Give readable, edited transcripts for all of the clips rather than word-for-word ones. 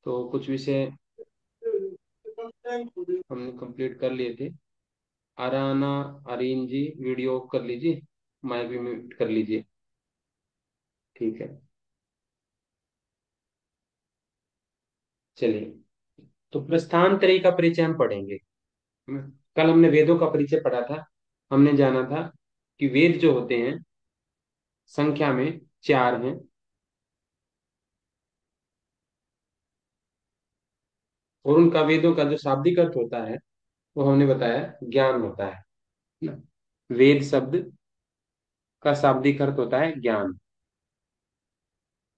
तो कुछ विषय हमने कंप्लीट कर लिए थे। आराना, अरीन जी वीडियो ऑफ कर लीजिए, माइक भी म्यूट कर लीजिए। ठीक है, चलिए। तो प्रस्थान त्रयी का परिचय हम पढ़ेंगे। कल हमने वेदों का परिचय पढ़ा था। हमने जाना था कि वेद जो होते हैं संख्या में चार हैं, और उनका वेदों का जो शाब्दिक अर्थ होता है वो हमने बताया ज्ञान होता है ना। वेद शब्द का शाब्दिक अर्थ होता है ज्ञान।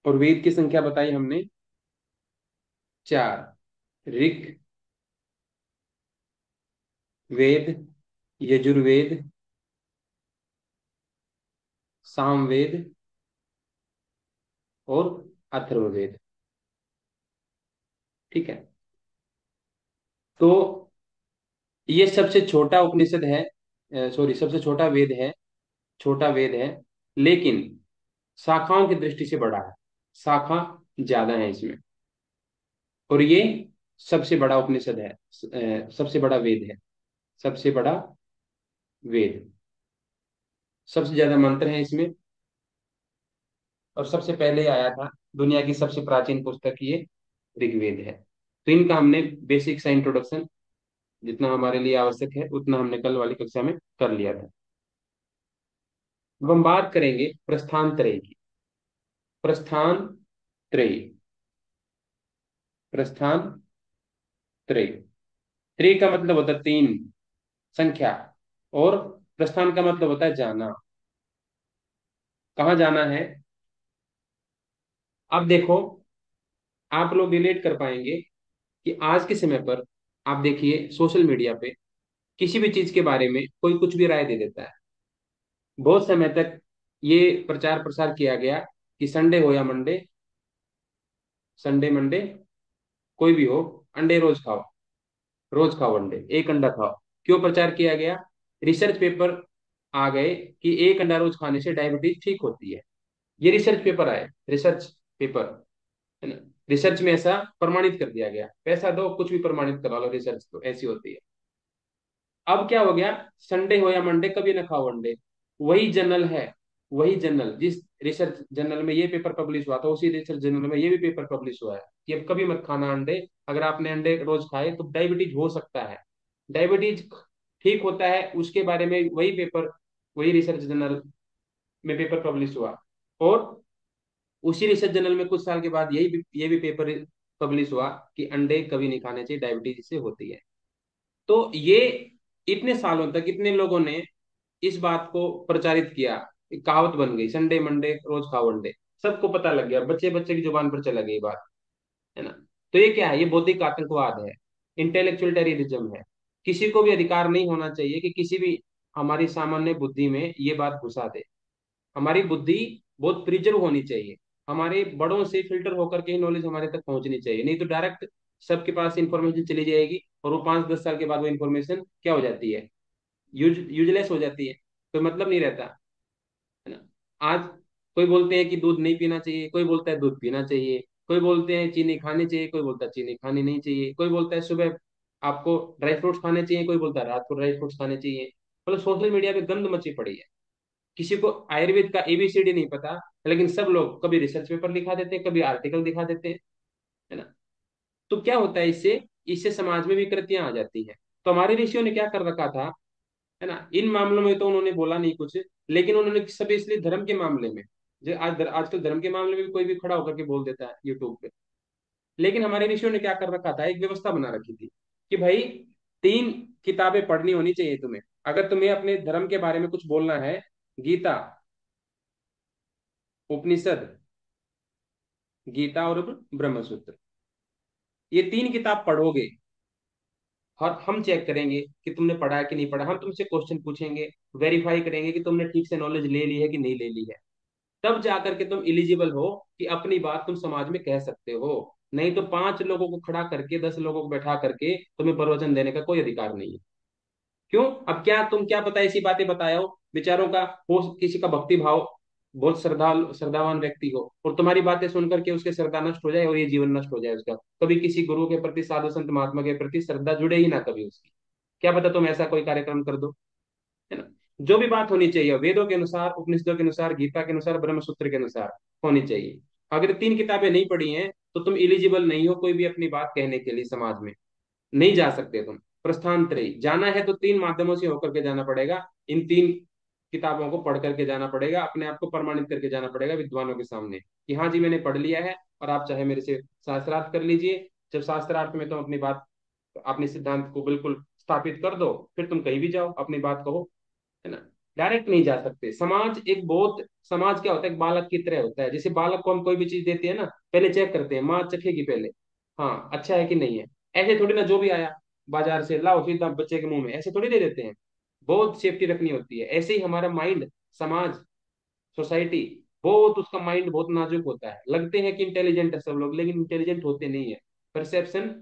और वेद की संख्या बताई हमने चार। ऋग वेद, यजुर्वेद, सामवेद और अथर्ववेद। ठीक है। तो ये सबसे छोटा उपनिषद है, सॉरी सबसे छोटा वेद है, छोटा वेद है, लेकिन शाखाओं की दृष्टि से बड़ा है। शाखा ज्यादा है इसमें। और ये सबसे बड़ा उपनिषद है, सबसे बड़ा वेद है, सबसे बड़ा वेद। सबसे ज्यादा मंत्र हैं इसमें। और सबसे पहले आया था, दुनिया की सबसे प्राचीन पुस्तक ये ऋग्वेद है। तो इनका हमने बेसिक सा इंट्रोडक्शन जितना हमारे लिए आवश्यक है उतना हमने कल वाली कक्षा में कर लिया था। अब हम बात करेंगे प्रस्थान त्रय की। प्रस्थान त्रय, प्रस्थान त्रय। त्रय का मतलब होता है तीन, संख्या। और प्रस्थान का मतलब होता है जाना, कहाँ जाना है। अब देखो, आप लोग रिलेट कर पाएंगे कि आज के समय पर आप देखिए सोशल मीडिया पे किसी भी चीज के बारे में कोई कुछ भी राय दे देता है। बहुत समय तक ये प्रचार प्रसार किया गया कि संडे हो या मंडे, संडे मंडे कोई भी हो, अंडे रोज खाओ, रोज खाओ अंडे, एक अंडा खाओ। क्यों प्रचार किया गया? रिसर्च पेपर आ गए कि एक अंडा रोज खाने से डायबिटीज ठीक होती है। ये रिसर्च पेपर आए, रिसर्च पेपर, है ना। रिसर्च में ऐसा प्रमाणित कर दिया गया। पैसा दो कुछ भी प्रमाणित करा लो, रिसर्च तो ऐसी होती है। अब क्या हो गया? संडे हो या मंडे कभी ना खाओ अंडे। वही जर्नल है, वही जर्नल जिस रिसर्च जर्नल में ये पेपर पब्लिश हुआ था, उसी रिसर्च जर्नल में ये भी पेपर पब्लिश हुआ है कि अब कभी मत खाना अंडे। अगर आपने अंडे रोज खाए तो डायबिटीज हो सकता है। डायबिटीज ठीक होता है उसके बारे में वही पेपर, वही रिसर्च जर्नल में पेपर पब्लिश हुआ। और उसी रिसर्च जर्नल में कुछ साल के बाद ये भी पेपर पब्लिश हुआ कि अंडे कभी नहीं खाने चाहिए, डायबिटीज से होती है। तो ये इतने सालों तक इतने लोगों ने इस बात को प्रचारित किया, एक कहावत बन गई, संडे मंडे रोज खाओ अंडे। सबको पता लग गया, बच्चे बच्चे की जुबान पर चला गई बात, है ना। तो ये क्या है? ये बौद्धिक आतंकवाद है, इंटेलेक्चुअल टेररिज्म है। किसी को भी अधिकार नहीं होना चाहिए कि किसी भी हमारी सामान्य बुद्धि में ये बात घुसा दे। हमारी बुद्धि बहुत प्रिजर्व होनी चाहिए। हमारे बड़ों से फिल्टर होकर के ही नॉलेज हमारे तक पहुंचनी चाहिए, नहीं तो डायरेक्ट सबके पास इंफॉर्मेशन चली जाएगी और वो 5-10 साल के बाद वो इंफॉर्मेशन क्या हो जाती है? यूजलेस हो जाती है, कोई मतलब नहीं रहता, है ना। आज कोई बोलते हैं कि दूध नहीं पीना चाहिए, कोई बोलता है दूध पीना चाहिए, कोई बोलते हैं चीनी खानी चाहिए, कोई बोलता है चीनी खानी नहीं चाहिए, कोई बोलता है सुबह आपको ड्राई फ्रूट्स खाने चाहिए, कोई बोलता है रात को ड्राई फ्रूट्स खाने चाहिए। मतलब सोशल मीडिया पे गंद मची पड़ी है। किसी को आयुर्वेद का एबीसीडी नहीं पता, लेकिन सब लोग कभी रिसर्च पेपर दिखा देते हैं, कभी आर्टिकल दिखा देते हैं, है ना। तो क्या होता है इससे? इससे समाज में विकृतियां आ जाती हैं। तो हमारे ऋषियों ने क्या कर रखा था, है ना। इन मामलों में तो उन्होंने बोला नहीं कुछ, लेकिन उन्होंने सब इसलिए धर्म के मामले में, जो आजकल धर्म के मामले में भी कोई भी खड़ा होकर के बोल देता है यूट्यूब पे। लेकिन हमारे ऋषियों ने क्या कर रखा था, एक व्यवस्था बना रखी थी कि भाई 3 किताबें पढ़नी होनी चाहिए तुम्हें। अगर तुम्हें अपने धर्म के बारे में कुछ बोलना है, गीता, उपनिषद, गीता और ब्रह्मसूत्र, ये 3 किताब पढ़ोगे। और हम चेक करेंगे कि तुमने पढ़ा है कि नहीं पढ़ा। हम तुमसे क्वेश्चन पूछेंगे, वेरीफाई करेंगे कि तुमने ठीक से नॉलेज ले ली है कि नहीं ले ली है। तब जाकर के तुम एलिजिबल हो कि अपनी बात तुम समाज में कह सकते हो। नहीं तो 5 लोगों को खड़ा करके, 10 लोगों को बैठा करके तुम्हें प्रवचन देने का कोई अधिकार नहीं है। क्यों? अब क्या तुम क्या पता ऐसी बातें बताए हो, विचारों का हो किसी का भक्ति भाव बहुत श्रद्धावान व्यक्ति हो, और तुम्हारी बातें सुनकर के उसके श्रद्धा नष्ट हो जाए और ये जीवन नष्ट हो जाए उसका, कभी किसी गुरु के प्रति, साधु संत महात्मा के प्रति श्रद्धा जुड़े ही ना कभी उसकी, क्या पता तुम ऐसा कोई कार्यक्रम कर दो, है ना। जो भी बात होनी चाहिए वेदों के अनुसार, उपनिषदों के अनुसार, गीता के अनुसार, ब्रह्म सूत्र के अनुसार होनी चाहिए। अगर तीन किताबें नहीं पढ़ी हैं तो तुम इलिजिबल नहीं हो कोई भी अपनी बात कहने के लिए समाज में, नहीं जा सकते तुम। प्रस्थान त्रयी जाना है तो तीन माध्यमों से होकर के जाना पड़ेगा, इन तीन किताबों को पढ़ करके जाना पड़ेगा, अपने आप को प्रमाणित करके जाना पड़ेगा विद्वानों के सामने कि हाँ जी मैंने पढ़ लिया है, और आप चाहे मेरे से शास्त्रार्थ कर लीजिए। जब शास्त्रार्थ में तुम अपनी बात, अपने सिद्धांत को बिल्कुल स्थापित कर दो, फिर तुम कहीं भी जाओ अपनी बात कहो, है ना। डायरेक्ट नहीं जा सकते। समाज एक बहुत, समाज क्या होता है, एक बालक की तरह होता है। जैसे बालक को हम कोई भी चीज देते हैं ना, पहले चेक करते हैं, माँ चखेगी पहले, हाँ अच्छा है कि नहीं है। ऐसे थोड़ी ना जो भी आया बाजार से लाओ सीधा बच्चे के मुंह में, ऐसे थोड़ी दे देते हैं, बहुत सेफ्टी रखनी होती है। ऐसे ही हमारा माइंड, समाज, सोसाइटी, बहुत उसका माइंड बहुत नाजुक होता है। लगते हैं कि इंटेलिजेंट है सब लोग, लेकिन इंटेलिजेंट होते नहीं है। परसेप्शन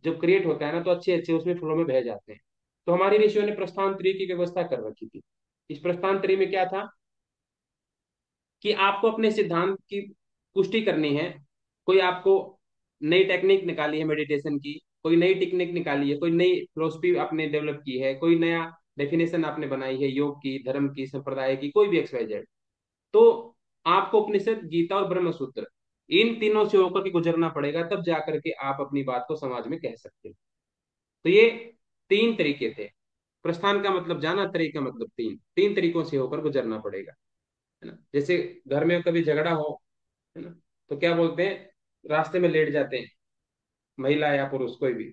जब क्रिएट होता है ना, तो अच्छे अच्छे उसमें फ्लो में बह जाते हैं। तो हमारी ऋषियों ने प्रस्थान त्रय की व्यवस्था कर रखी थी। इस प्रस्थान त्रय में क्या था कि आपको अपने सिद्धांत की पुष्टि करनी है। कोई आपको नई टेक्निक निकाली है मेडिटेशन की, कोई नई टेक्निक निकाली है, कोई नई फिलोसफी आपने डेवलप की है, कोई नया डेफिनेशन आपने बनाई है योग की, धर्म की, संप्रदाय की, कोई भी XYZ, तो आपको उपनिषद, गीता और ब्रह्म सूत्र, इन तीनों से होकर के गुजरना पड़ेगा, तब जाकर के आप अपनी बात को समाज में कह सकते हैं। तो ये तीन तरीके थे। प्रस्थान का मतलब जाना, तरीके का मतलब तीन, तीन तरीकों से होकर गुजरना पड़ेगा, है ना। जैसे घर में कभी झगड़ा हो, है ना, तो क्या बोलते हैं, रास्ते में लेट जाते हैं, महिला या पुरुष कोई भी,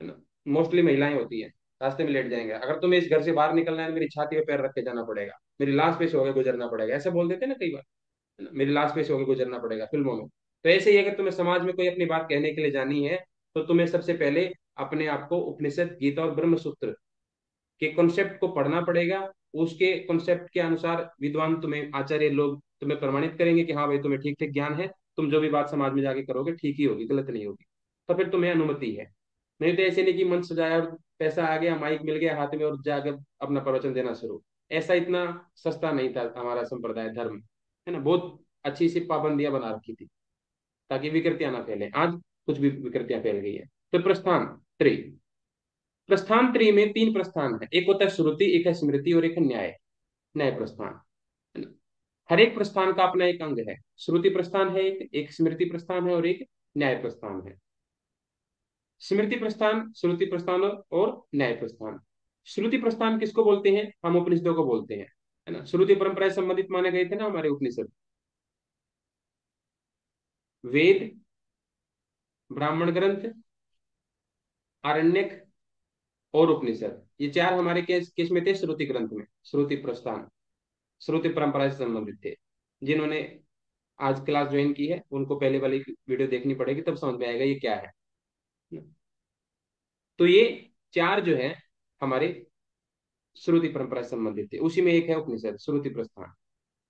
है ना, मोस्टली महिलाएं होती हैं, रास्ते में लेट जाएंगे, अगर तुम्हें इस घर से बाहर निकलना है तो मेरी छाती पे पैर रख के जाना पड़ेगा, मेरी लाश पे से होकर गुजरना पड़ेगा, ऐसा बोल देते हैं ना कई बार, है ना, मेरी लाश पे से होकर गुजरना पड़ेगा फिल्मों में। तो ऐसे ही अगर तुम्हें समाज में कोई अपनी बात कहने के लिए जानी है, तो तुम्हें सबसे पहले अपने आप को उपनिषद, गीता और ब्रह्म सूत्र के कॉन्सेप्ट को पढ़ना पड़ेगा। उसके कॉन्सेप्ट के अनुसार विद्वान तुम्हें, आचार्य लोग तुम्हें प्रमाणित करेंगे कि हाँ भाई तुम्हें ठीक ठीक ज्ञान है, तुम जो भी बात समाज में जाके करोगे ठीक ही होगी, गलत नहीं होगी, तो फिर तुम्हें अनुमति है। नहीं तो ऐसे नहीं कि मंच सजाया और पैसा आ गया, माइक मिल गया हाथ में और जाकर अपना प्रवचन देना शुरू। ऐसा इतना सस्ता नहीं था हमारा संप्रदाय धर्म, है ना। बहुत अच्छी सी पाबंदियां बना रखी थी ताकि विकृतियां ना फैले। आज कुछ भी विकृतियां फैल गई है। तो प्रस्थान त्रि, प्रस्थान त्रयी में तीन प्रस्थान है, एक होता है श्रुति, एक है स्मृति और एक है न्याय, न्याय प्रस्थान, है ना। हर एक प्रस्थान का अपना एक अंग है। श्रुति प्रस्थान है, एक स्मृति प्रस्थान है और एक न्याय प्रस्थान है। स्मृति प्रस्थान, श्रुति प्रस्थान और न्याय प्रस्थान। श्रुति प्रस्थान किसको बोलते हैं, हम उपनिषदों को बोलते हैं, है ना। श्रुति परंपरा से संबंधित माने गए थे ना हमारे उपनिषद, वेद, ब्राह्मण ग्रंथ, आरण्यक और उपनिषद, ये चार हमारे किस किस में थे, श्रुति ग्रंथ में, श्रुति प्रस्थान, श्रुति परंपरा से संबंधित थे। जिन्होंने आज क्लास ज्वाइन की है उनको पहले वाली वीडियो देखनी पड़ेगी, तब समझ में आएगा ये क्या है। तो ये चार जो है हमारे श्रुति परंपरा से संबंधित थे। उसी में एक है उपनिषद, श्रुति प्रस्थान,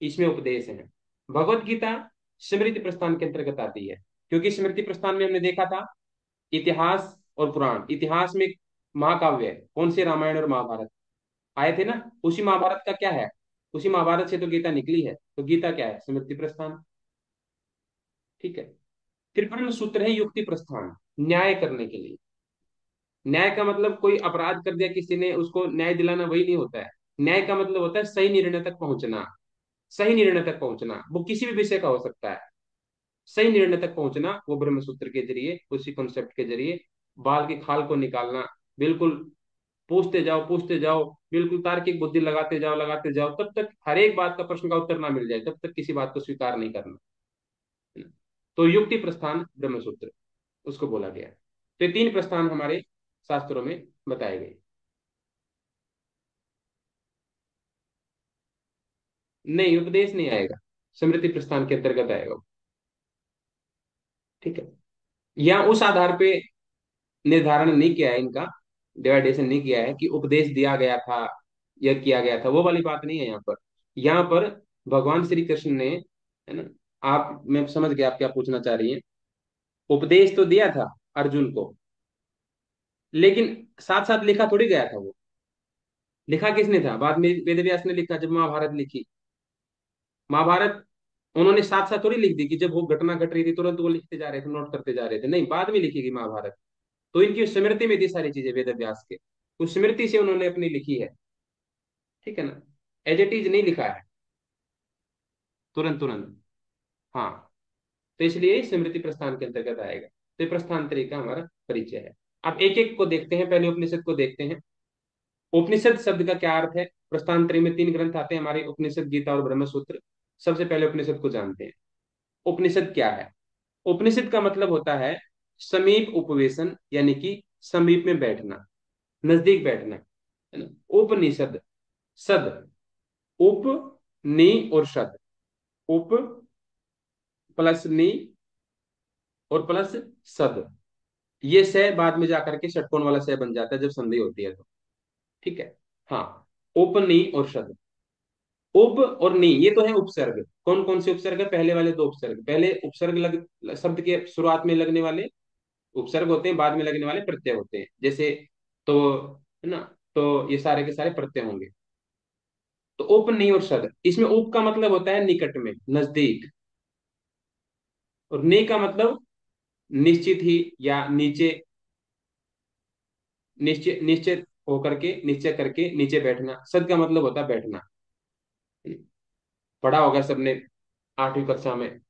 इसमें उपदेश है। भगवत गीता स्मृति प्रस्थान के अंतर्गत आती है, क्योंकि स्मृति प्रस्थान में हमने देखा था इतिहास और पुराण। इतिहास में महाकाव्य कौन से, रामायण और महाभारत आए थे ना। उसी महाभारत का क्या है, उसी महाभारत से तो गीता निकली है, तो गीता क्या है, स्मृति प्रस्थान, ठीक है। त्रिपुरण सूत्र है युक्ति प्रस्थान, न्याय करने के लिए। न्याय का मतलब कोई अपराध कर दिया किसी ने, उसको न्याय दिलाना वही नहीं होता है। न्याय का मतलब होता है सही निर्णय तक पहुंचना, सही निर्णय तक पहुंचना, वो किसी भी विषय का हो सकता है। सही निर्णय तक पहुंचना वो ब्रह्म सूत्र के जरिए, उसी कॉन्सेप्ट के जरिए, बाल की खाल को निकालना, बिल्कुल पूछते जाओ, बिल्कुल तार्किक बुद्धि लगाते जाओ, तब तक हर एक बात का प्रश्न का उत्तर ना मिल जाए, तब तक किसी बात को स्वीकार नहीं करना, है ना? तो युक्ति प्रस्थान ब्रह्म सूत्र उसको बोला गया। तो ये तीन प्रस्थान हमारे शास्त्रों में बताए गए। नहीं, उपदेश नहीं आएगा, स्मृति प्रस्थान के अंतर्गत आएगा वो, ठीक है। या उस आधार पे निर्धारण नहीं किया है इनका, डिवाइडेशन नहीं किया है कि उपदेश दिया गया था या किया गया था, वो वाली बात नहीं है यहाँ पर। यहाँ पर भगवान श्री कृष्ण ने, है ना, आप, मैं समझ गया आप क्या पूछना चाह रही हैं। उपदेश तो दिया था अर्जुन को, लेकिन साथ साथ लिखा थोड़ी गया था वो। लिखा किसने था, बाद में वेद व्यास ने लिखा जब महाभारत लिखी, महाभारत उन्होंने साथ साथ थोड़ी लिख दी कि जब वो घटना घट रही थी तुरंत वो लिखते जा रहे थे, नोट करते जा रहे थे, नहीं, बाद में लिखी गई महाभारत। तो इनकी स्मृति में थी सारी चीजें वेद व्यास के, उस स्मृति से उन्होंने अपनी लिखी है। ठीक है ना, एज इट इज नहीं लिखा है तुरंत तुरंत। हाँ, तो इसलिए ये स्मृति प्रस्थान के अंतर्गत आएगा। तो ये प्रस्थान का हमारा परिचय है। अब एक एक को देखते हैं, पहले उपनिषद को देखते हैं। उपनिषद शब्द का क्या अर्थ है? प्रस्थान में 3 ग्रंथ आते हैं हमारे, उपनिषद, गीता और ब्रह्मसूत्र। सबसे पहले उपनिषद को जानते हैं। उपनिषद क्या है? उपनिषद का मतलब होता है समीप उपवेशन, यानी कि समीप में बैठना, नजदीक बैठना, है ना। उपनिषद, सद, उप, नि और शद, उप प्लस नि और प्लस सद, ये से बाद में जाकर के षटकोण वाला से बन जाता है जब संधि होती है तो। ठीक है। हाँ, उपनी और शद, उप और नी ये तो है उपसर्ग। कौन कौन से उपसर्ग है? पहले वाले 2 उपसर्ग, पहले उपसर्ग शब्द के शुरुआत में लगने वाले उपसर्ग होते हैं, बाद में लगने वाले प्रत्यय होते हैं, जैसे तो, है ना। तो ये सारे के सारे प्रत्यय होंगे। तो उप, नी और शद, इसमें उप का मतलब होता है निकट में, नजदीक, और नी का मतलब निश्चित ही या नीचे, निश्चय निश्चित होकर के, निश्चय करके नीचे बैठना। सद का मतलब होता है बैठना। पढ़ा होगा सबने 8वीं कक्षा में,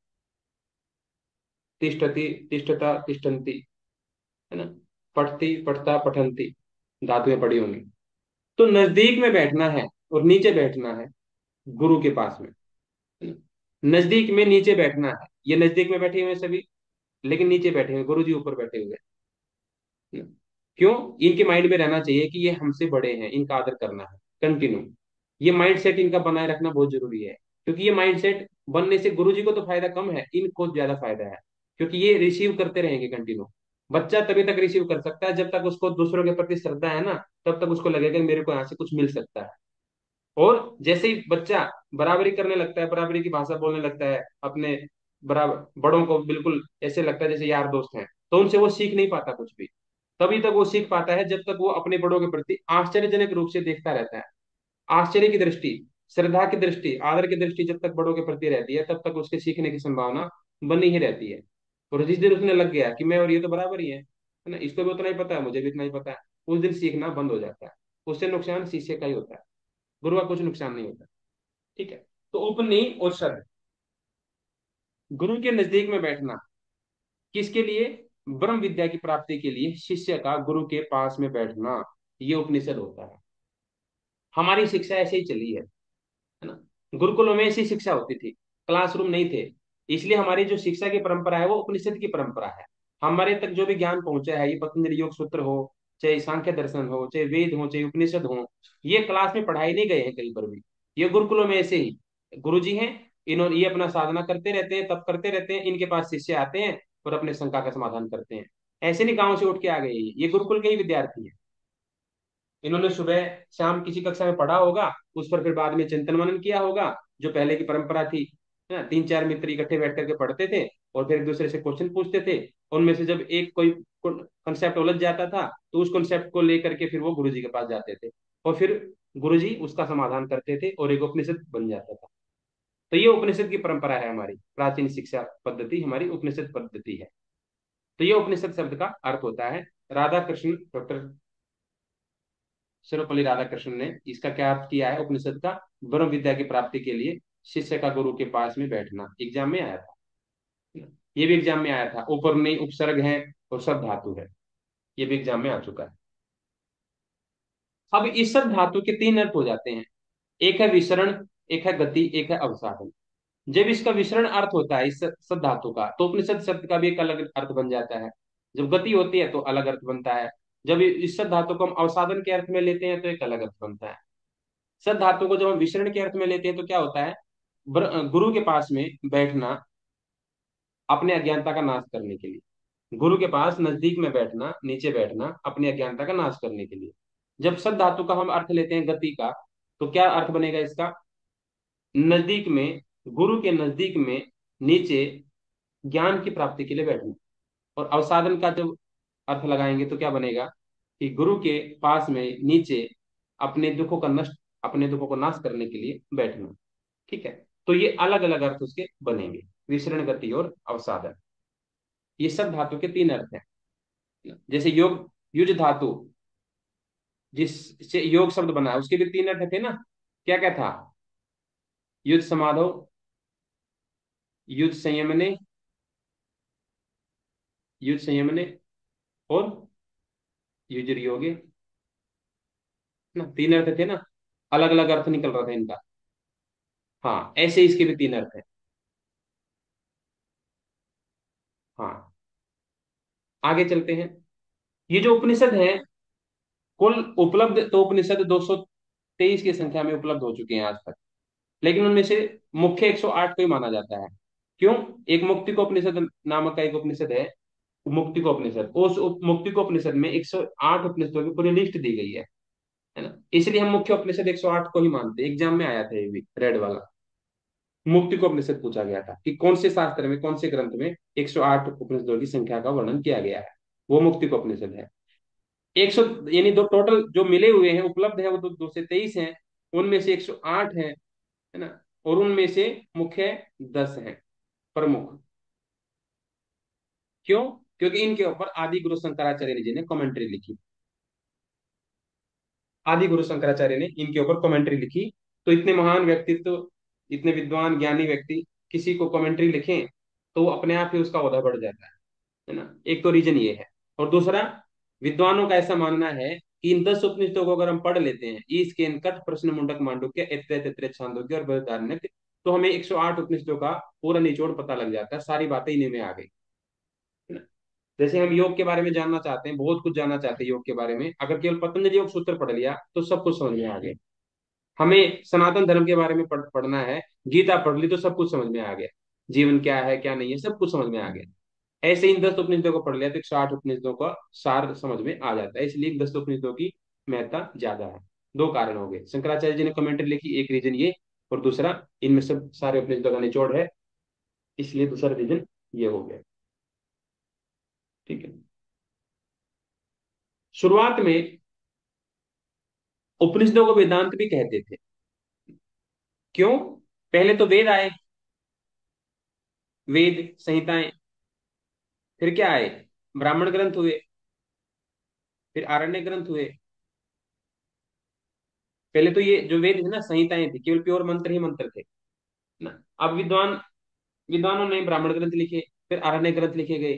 तिष्ठति, तिष्ठता, तिष्ठन्ति, है ना। पढ़ती, पढ़ता, पठंती, धातुएं पढ़ी होंगी। तो नजदीक में बैठना है और नीचे बैठना है गुरु के पास में, है ना। नजदीक में नीचे बैठना है, ये नजदीक में बैठे हुए हैं सभी, लेकिन नीचे बैठे हुए, गुरु जी ऊपर बैठे हुए हैं, है ना। क्यों? इनके माइंड में रहना चाहिए कि ये हमसे बड़े हैं, इनका आदर करना है कंटिन्यू। ये माइंड सेट इनका बनाए रखना बहुत जरूरी है, क्योंकि ये माइंड सेट बनने से गुरु जी को तो फायदा कम है, इनको ज्यादा फायदा है, क्योंकि ये रिसीव करते रहेंगे कंटिन्यू। बच्चा तभी तक रिसीव कर सकता है जब तक उसको दूसरों के प्रति श्रद्धा है ना, तब तक उसको लगेगा कि मेरे को यहाँ से कुछ मिल सकता है। और जैसे ही बच्चा बराबरी करने लगता है, बराबरी की भाषा बोलने लगता है अपने बराबर बड़ों को, बिल्कुल ऐसे लगता है जैसे यार दोस्त हैं, तो उनसे वो सीख नहीं पाता कुछ भी। तभी तक वो सीख पाता है जब तक वो अपने बड़ों के प्रति आश्चर्यजनक रूप से देखता रहता है। आश्चर्य की दृष्टि, श्रद्धा की दृष्टि, आदर की दृष्टि जब तक बड़ों के प्रति रहती है, तब तक उसके सीखने की संभावना बनी ही रहती है। और जिस दिन उसने लग गया कि मैं और ये तो बराबर ही है ना, इसको भी उतना ही पता है, मुझे भी इतना ही पता है, उस दिन सीखना बंद हो जाता है। उससे नुकसान शिष्य का ही होता है, गुरु का कुछ नुकसान नहीं होता। ठीक है। तो उपनी और शब्द, गुरु के नजदीक में बैठना, किसके लिए? ब्रह्म विद्या की प्राप्ति के लिए शिष्य का गुरु के पास में बैठना, ये उपनिषद होता है। हमारी शिक्षा ऐसे ही चली है ना। गुरुकुलों में ऐसी शिक्षा होती थी, क्लासरूम नहीं थे। इसलिए हमारी जो शिक्षा की परंपरा है वो उपनिषद की परंपरा है। हमारे तक जो भी ज्ञान पहुंचा है, ये पतंजलि योग सूत्र हो, चाहे सांख्य दर्शन हो, चाहे वेद हो, चाहे उपनिषद हो, ये क्लास में पढ़ाई नहीं गए हैं कहीं पर भी। ये गुरुकुलों में ऐसे ही गुरु जी हैं, इन्होंने ये अपना साधना करते रहते हैं, तब करते रहते हैं, इनके पास शिष्य आते हैं और अपने शंका का समाधान करते हैं। ऐसे नहीं गांव से उठ के आ गए, ये गुरुकुल के ही विद्यार्थी हैं। इन्होंने सुबह शाम किसी कक्षा में पढ़ा होगा, उस पर फिर बाद में चिंतन मनन किया होगा, जो पहले की परंपरा थी, है ना। 3-4 मित्र इकट्ठे बैठ करके पढ़ते थे और फिर एक दूसरे से क्वेश्चन पूछते थे। उनमें से जब एक कोई कंसेप्ट उलझ जाता था, तो उस कंसेप्ट को लेकर के फिर वो गुरुजी के पास जाते थे, और फिर गुरुजी उसका समाधान करते थे और एक उपनिषद बन जाता था। तो ये उपनिषद की परंपरा है, हमारी प्राचीन शिक्षा पद्धति हमारी उपनिषद पद्धति है। तो ये उपनिषद शब्द का अर्थ होता है। राधा कृष्ण, डॉक्टर सर्वपल्ली राधाकृष्ण ने इसका क्या अर्थ किया है उपनिषद का? ब्रह्म विद्या की प्राप्ति के लिए शिष्य का गुरु के पास में बैठना, एग्जाम में आया था। ये भी एग्जाम में आया था, ऊपर में उपसर्ग है और सब धातु है, ये भी एग्जाम में आ चुका है। अब इस सब धातु के 3 अर्थ हो जाते हैं। एक है विसरण, एक है गति, एक है अवसाधन। जब इसका विसरण अर्थ होता है इस सब धातु का, तो उपनिषद शब्द का भी एक अलग अर्थ बन जाता है। जब गति होती है तो अलग अर्थ बनता है। जब इस सब धातु को हम अवसाधन के अर्थ में लेते हैं तो एक अलग अर्थ बनता है। सद धातु को जब हम विसरण के अर्थ में लेते हैं तो क्या होता है? गुरु के पास में बैठना, अपने अज्ञानता का नाश करने के लिए। गुरु के पास नजदीक में बैठना, नीचे बैठना, अपनी अज्ञानता का नाश करने के लिए। जब सद धातु का हम अर्थ लेते हैं गति का, तो क्या अर्थ बनेगा इसका? नजदीक में, गुरु के नजदीक में, नीचे, ज्ञान की प्राप्ति के लिए बैठना। और अवसाधन का जब अर्थ लगाएंगे तो क्या बनेगा? कि गुरु के पास में नीचे, अपने दुखों का नाश करने के लिए बैठना। ठीक है। तो ये अलग अलग अर्थ उसके बनेंगे, विसरण, गति और अवसादन। ये सब धातु के तीन अर्थ हैं। जैसे योग, युज धातु, जिससे योग शब्द बना है, उसके भी तीन अर्थ थे ना। क्या क्या था? युद्ध समाधो, युद्ध संयमने, युद्ध संयमने, और युजर योगे, ना, तीन अर्थ थे ना। अलग अलग अर्थ निकल रहा था इनका। हाँ, ऐसे इसके भी तीन अर्थ हैं। हाँ, आगे चलते हैं। ये जो उपनिषद है, कुल उपलब्ध तो उपनिषद 223 की संख्या में उपलब्ध हो चुके हैं आज तक। लेकिन उनमें से मुख्य 108 को ही माना जाता है। क्यों? एक मुक्तिकोपनिषद नामक का एक उपनिषद है, मुक्तिकोपनिषद। उस मुक्तिकोपनिषद में 108 उपनिषदों की पूरी लिस्ट दी गई है ना। इसलिए हम मुख्य उपनिषद 108 को ही मानते हैं। एग्जाम में आया था ये भी, रेड वाला। मुक्तिकोपनिषद पूछा गया था कि कौन से शास्त्र में, कौन से ग्रंथ में 108 उपनिषदों की संख्या का वर्णन किया गया है। वो मुक्तिकोपनिषद है। 100, यानी दो टोटल जो मिले हुए हैं, उपलब्ध है, वो 223 हैं। उनमें से 108 है ना। और उनमें से मुख्य 10 हैं, प्रमुख। क्यों? क्योंकि इनके ऊपर आदि गुरु शंकराचार्य जी ने कमेंट्री लिखी। आदि गुरु शंकराचार्य ने इनके ऊपर कमेंट्री लिखी। तो इतने महान व्यक्तित्व, इतने विद्वान ज्ञानी व्यक्ति किसी को कमेंट्री लिखें, तो वो अपने आप ही उसका ओहदा बढ़ जाता है ना। एक तो रीजन ये है। और दूसरा, विद्वानों का ऐसा मानना है कि इन 10 उपनिषदों को अगर हम पढ़ लेते हैं, ईश के कठ प्रश्न मुंडक मांडुक्य ऐत्रेय तैत्तिरीय छांदोग्य और बृहदारण्यक, तो हमें 108 उपनिषदों का पूरा निचोड़ पता लग जाता है। सारी बातें इन्हीं में आ गई है ना। जैसे हम योग के बारे में जानना चाहते हैं, बहुत कुछ जानना चाहते हैं योग के बारे में, अगर केवल पतंजलि योग सूत्र पढ़ लिया तो सब कुछ समझ में आ गया। हमें सनातन धर्म के बारे में पढ़ना है, गीता पढ़ ली तो सब कुछ समझ में आ गया। जीवन क्या है क्या नहीं है, सब कुछ समझ में आ गया। ऐसे इन 10 उपनिषदों को पढ़ लिया तो 108 उपनिषदों का सार समझ में आ जाता है। इसलिए 10 उपनिषदों की महत्ता ज्यादा है। दो कारण हो गए, शंकराचार्य जी ने कमेंट्री लिखी, एक रीजन ये, और दूसरा इनमें सब सारे उपनिषदों का निचोड़ है, इसलिए दूसरा रीजन ये हो गया। ठीक है। शुरुआत में उपनिषदों को वेदांत भी कहते थे। क्यों? पहले तो वेद आए, वेद संहिताएं। फिर क्या आए? ब्राह्मण ग्रंथ हुए। फिर आरण्य ग्रंथ हुए। पहले तो ये जो वेद थे ना, संहिताएं थी, केवल प्योर मंत्र ही मंत्र थे ना। अब विद्वानों ने ब्राह्मण ग्रंथ लिखे, फिर आरण्य ग्रंथ लिखे गए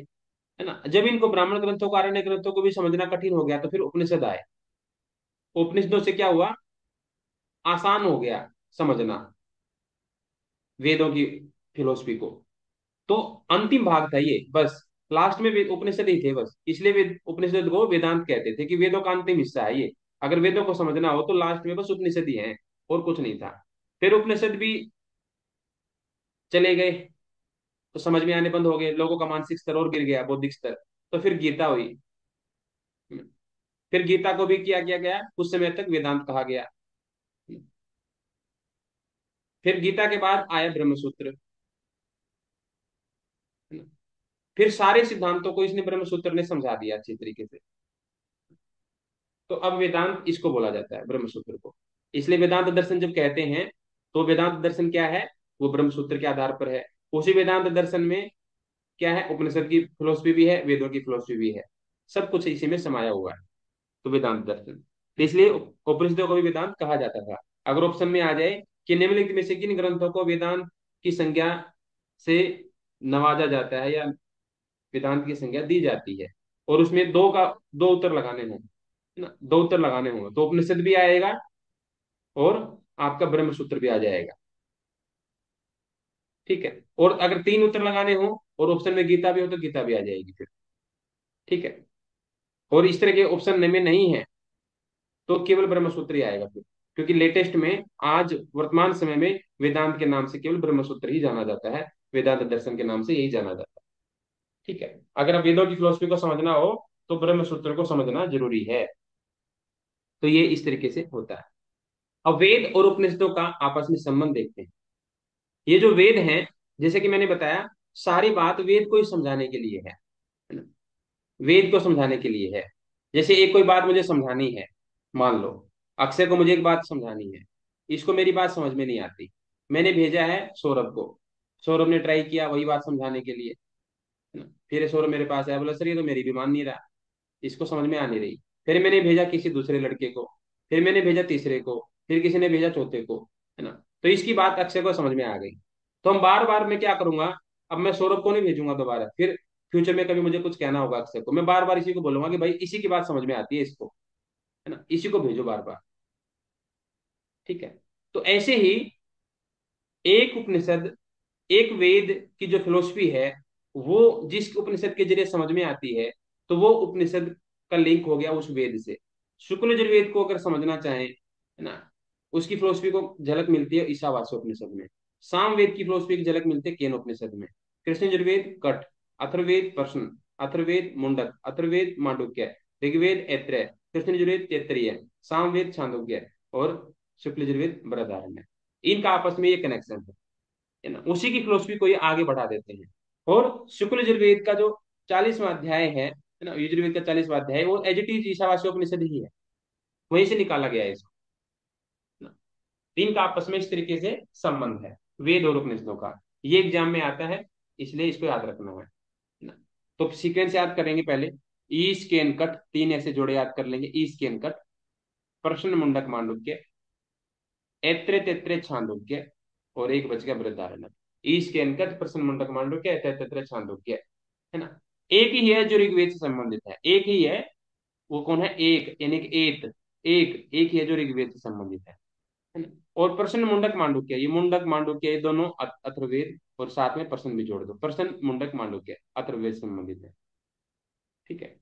है ना। जब इनको ब्राह्मण ग्रंथों को, आरण्य ग्रंथों को भी समझना कठिन हो गया, तो फिर उपनिषद आए। उपनिषदों से क्या हुआ? आसान हो गया समझना वेदों की फिलोसफी को। तो अंतिम भाग था ये, बस। लास्ट में उपनिषद ही थे बस, इसलिए वेद उपनिषद को वेदांत कहते थे कि वेदों का अंतिम हिस्सा है ये। अगर वेदों को समझना हो तो लास्ट में बस उपनिषद ही है, और कुछ नहीं था। फिर उपनिषद भी चले गए, तो समझ में आने बंद हो गए, लोगों का मानसिक स्तर और गिर गया, बौद्धिक स्तर। तो फिर गीता हुई। फिर गीता को भी किया किया गया, कुछ समय तक वेदांत कहा गया। फिर गीता के बाद आया ब्रह्मसूत्र। फिर सारे सिद्धांतों को इसने, ब्रह्मसूत्र ने समझा दिया अच्छी तरीके से। तो अब वेदांत इसको बोला जाता है, ब्रह्मसूत्र को। इसलिए वेदांत दर्शन जब कहते हैं, तो वेदांत दर्शन क्या है? वो ब्रह्मसूत्र के आधार पर है। उसी वेदांत दर्शन में क्या है? उपनिषद की फिलोसफी भी है, वेदों की फिलोसफी भी है। सब कुछ इसी में समाया हुआ है, तो वेदांत दर्शन। तो इसलिए उपनिषदों को भी वेदांत कहा जाता था। अगर ऑप्शन में आ जाए कि निम्नलिखित में से किन ग्रंथों को वेदांत की संज्ञा से नवाजा जाता है, या वेदांत की संज्ञा दी जाती है, और उसमें दो उत्तर लगाने हों, है ना, दो उत्तर लगाने होंगे, तो उपनिषद भी आएगा और आपका ब्रह्मसूत्र भी आ जाएगा। ठीक है। और अगर तीन उत्तर लगाने हो और ऑप्शन में गीता भी हो, तो गीता भी आ जाएगी फिर। ठीक है। और इस तरह के ऑप्शन में नहीं है, तो केवल ब्रह्मसूत्र ही आएगा फिर। क्योंकि लेटेस्ट में, आज वर्तमान समय में, वेदांत के नाम से केवल ब्रह्मसूत्र ही जाना जाता है, वेदांत दर्शन के नाम से यही जाना जाता है। ठीक है। अगर आप वेदों की फिलोसफी को समझना हो, तो ब्रह्मसूत्र को समझना जरूरी है। तो ये इस तरीके से होता है। अब वेद और उपनिषदों का आपस में संबंध देखते हैं। ये जो वेद हैं, जैसे कि मैंने बताया, सारी बात वेद को ही समझाने के लिए है ना। वेद को समझाने के लिए है। जैसे एक कोई बात मुझे समझानी है, मान लो अक्षय को मुझे एक बात समझानी है, इसको मेरी बात समझ में नहीं आती, मैंने भेजा है सौरभ को, सौरभ ने ट्राई किया वही बात समझाने के लिए, है ना। फिर सौरभ मेरे पास आया, बोला सर ये तो मेरी भी मान नहीं रहा, इसको समझ में आ नहीं रही। फिर मैंने भेजा किसी दूसरे लड़के को, फिर मैंने भेजा तीसरे को, फिर किसी ने भेजा चौथे को, है ना। तो इसकी बात अक्षय को समझ में आ गई। तो हम बार बार, मैं क्या करूंगा, अब मैं सौरभ को नहीं भेजूंगा दोबारा, फिर फ्यूचर में कभी मुझे कुछ कहना होगा अक्षय को, मैं बार बार इसी को बोलूंगा कि भाई इसी की बात समझ में आती है इसको, है ना, इसी को भेजो बार बार। ठीक है। तो ऐसे ही एक उपनिषद, एक वेद की जो फिलोसफी है, वो जिस उपनिषद के जरिए समझ में आती है, तो वो उपनिषद का लिंक हो गया उस वेद से। शुक्ल यजुर्वेद को अगर समझना चाहें, है ना, उसकी फिलोसफी को झलक मिलती है ईशावास्य उपनिषद में। सामवेद की फिलोसफी की झलक मिलती है केन उपनिषद में। कृष्ण यजुर्वेद कट, अथर्ववेद प्रश्न, अथर्ववेद मुंडक, अथर्ववेद मांडुक्य, ऋग्वेद ऐत्रेय, कृष्ण यजुर्वेद तैत्तरीय, सामवेद छांदोग्य, और शुक्ल यजुर्वेद बृहदारण्य। इनका आपस में ये कनेक्शन है ना, उसी की फिलोसफी को ये आगे बढ़ा देते हैं। और शुक्ल यजुर्वेद का जो 40वां अध्याय है ना, यजुर्वेद का 40वां अध्याय, वो एज इट इज ईशावास्योपनिषद ही है, वहीं से निकाला गया है इसको, है ना। तीन का आपस में इस तरीके से संबंध है, वेद और उपनिषदों का। ये एग्जाम में आता है, इसलिए इसको याद रखना है ना। तो सीक्वेंस याद करेंगे पहले, ई स्केन कट, तीन ऐसे जोड़े याद कर लेंगे, ई स्केन कट, प्रश्न मुंडक मांडुक्य, ऐत्रेय तैत्रेय छांदोग्य, और एक बच गया बृहदारण्यक। ईश के अंकज प्रश्न मुंडक मांडुक्य, ऐत्रेय तैत्रेय छांदोग्य, है ना। एक ही है जो ऋग्वेद से संबंधित है, एक ही है। वो कौन है, एक यानी कि एत, एक एक ही है जो ऋग्वेद से संबंधित है ना। और प्रश्न मुंडक मांडुक्य, ये मुंडक मांडुक्य ये दोनों अथर्ववेद, और साथ में प्रश्न भी जोड़ दो, प्रश्न मुंडक मांडुक्य अथर्ववेद से संबंधित है। ठीक है।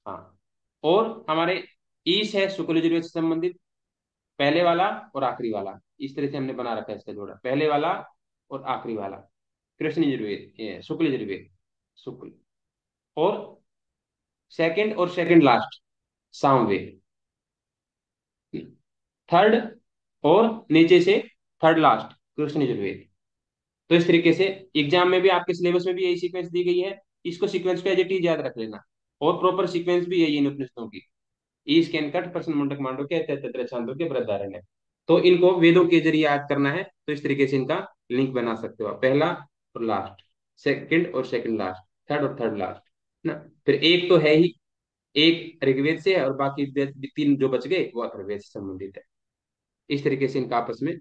हाँ। और हमारे ईश है शुक्ल यजुर्वेद से संबंधित, पहले वाला और आखिरी वाला, इस तरह से हमने बना रखा है इसका जोड़ा, पहले वाला और आखिरी वाला। कृष्ण यजुर्वेद, ये शुक्ल यजुर्वेद, शुक्ल, और सेकंड और सेकंड लास्ट सामवेद, थर्ड और नीचे से थर्ड लास्ट कृष्ण यजुर्वेद। तो इस तरीके से एग्जाम में भी आपके सिलेबस में भी यही सीक्वेंस दी गई है, इसको सीक्वेंस को एज इट इज याद रख लेना। और प्रॉपर सीक्वेंस भी यही है इन उपनिषदों की, ई स्कैन कट प्रश्न मुंडक मांडुक्य तत्र छांदोग्य बृहदारण्यक। तो इनको वेदों के जरिए याद करना है, तो इस तरीके से इनका लिंक बना सकते हो आप, पहला और लास्ट, सेकंड और सेकंड लास्ट, थर्ड और थर्ड लास्ट, ना। फिर एक तो है ही, एक ऋग्वेद से है, और बाकी तीन जो बच गए वो अथर्ववेद से संबंधित है। इस तरीके से इनका आपस में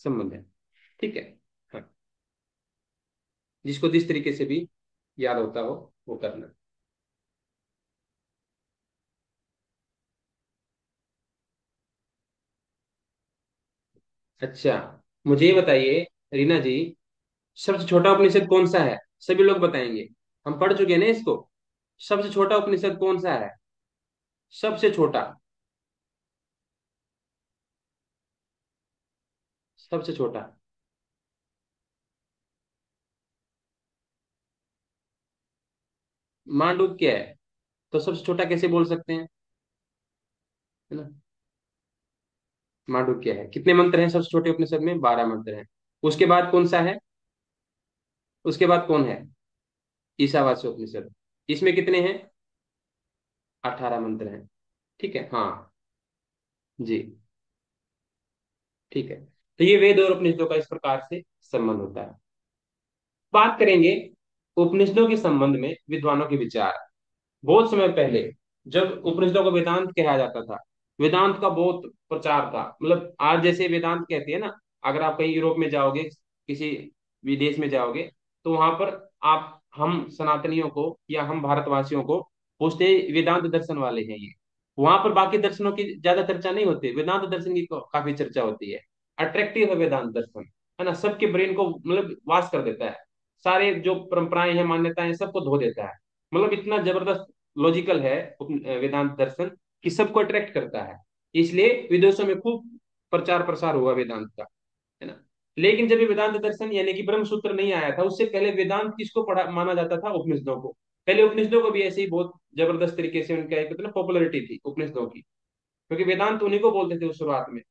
संबंध है। ठीक है। हाँ, जिसको जिस तरीके से भी याद होता हो वो करना। अच्छा, मुझे ये बताइए रीना जी, सबसे छोटा उपनिषद कौन सा है? सभी लोग बताएंगे, हम पढ़ चुके हैं ना इसको। सबसे छोटा उपनिषद कौन सा है? सबसे छोटा, सबसे छोटा। मांडूक्य है, तो सबसे छोटा कैसे बोल सकते हैं, है ना। मांडूक्य है, कितने मंत्र हैं सबसे छोटे उपनिषद में? 12 मंत्र हैं। उसके बाद कौन सा है? उसके बाद कौन है? ईशावास्य उपनिषद, इसमें कितने हैं? 18 मंत्र हैं। ठीक है, हाँ जी, ठीक है। तो ये वेद और उपनिषदों का इस प्रकार से संबंध होता है। बात करेंगे उपनिषदों के संबंध में विद्वानों के विचार। बहुत समय पहले जब उपनिषदों को वेदांत कहा जाता था, वेदांत का बहुत प्रचार था, मतलब आज जैसे वेदांत कहते हैं ना, अगर आप कहीं यूरोप में जाओगे, किसी विदेश में जाओगे, तो वहां पर आप हम सनातनियों को या हम भारतवासियों को पूछते हैं वेदांत दर्शन वाले हैं ये। वहां पर बाकी दर्शनों की ज्यादा चर्चा नहीं होती, वेदांत दर्शन की काफी चर्चा होती है। अट्रैक्टिव है वेदांत दर्शन, है ना, सबके ब्रेन को मतलब वाश कर देता है, सारे जो परंपराएं हैं मान्यताएं हैं, सबको धो देता है। मतलब इतना जबरदस्त लॉजिकल है वेदांत दर्शन, कि सबको अट्रैक्ट करता है। इसलिए विदेशों में खूब प्रचार प्रसार हुआ वेदांत का, है ना। लेकिन जब ये वेदांत दर्शन यानी कि ब्रह्म सूत्र नहीं आया था, उससे पहले वेदांत किसको पढ़ा माना जाता था? उपनिषदों को। पहले उपनिषदों को भी ऐसे ही बहुत जबरदस्त तरीके से उनका एक पॉपुलरिटी थी उपनिषदों की, क्योंकि वेदांत उन्हीं को बोलते थे उस शुरुआत में।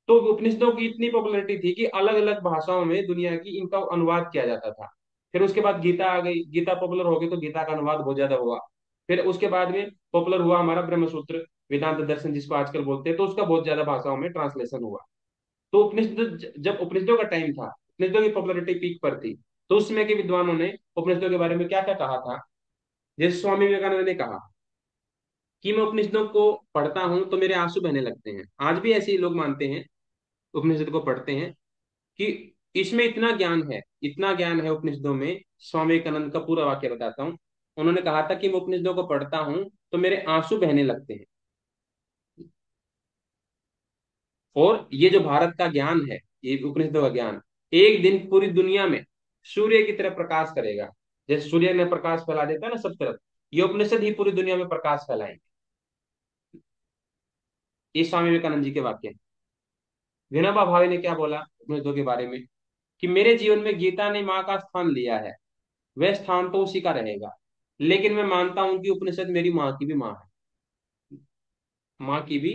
तो उपनिषदों की इतनी पॉपुलरिटी थी कि अलग अलग भाषाओं में दुनिया की इनका अनुवाद किया जाता था। फिर उसके बाद गीता आ गई, गीता पॉपुलर हो गई, तो गीता का अनुवाद बहुत ज्यादा हुआ। फिर उसके बाद में पॉपुलर हुआ हमारा ब्रह्मसूत्र, वेदांत दर्शन जिसको आजकल बोलते हैं, तो उसका बहुत ज्यादा भाषाओं में ट्रांसलेशन हुआ। तो उपनिषद, जब उपनिषदों का टाइम था, उपनिषदों की पॉपुलैरिटी पीक पर थी, तो उस समय के विद्वानों ने उपनिषदों के बारे में क्या क्या कहा था। जैसे स्वामी विवेकानंद ने कहा कि मैं उपनिषदों को पढ़ता हूं तो मेरे आंसू बहने लगते हैं। आज भी ऐसे ही लोग मानते हैं, उपनिषद को पढ़ते हैं कि इसमें इतना ज्ञान है, इतना ज्ञान है उपनिषदों में। स्वामी विवेकानंद का पूरा वाक्य बताता हूँ। उन्होंने कहा था कि मैं उपनिषदों को पढ़ता हूँ तो मेरे आंसू बहने लगते हैं। और ये जो भारत का ज्ञान है, ये उपनिषदों का ज्ञान, एक दिन पूरी दुनिया में सूर्य की तरह प्रकाश करेगा। जैसे सूर्य ने प्रकाश फैला देता है ना सब तरफ, ये उपनिषद ही पूरी दुनिया में प्रकाश फैलाएंगे। ये स्वामी विवेकानंद जी के वाक्य हैं। विनोबा भावे ने क्या बोला उपनिषदों के बारे में, कि मेरे जीवन में गीता ने माँ का स्थान लिया है, वह स्थान तो उसी का रहेगा, लेकिन मैं मानता हूं कि उपनिषद मेरी माँ की भी माँ है। माँ की भी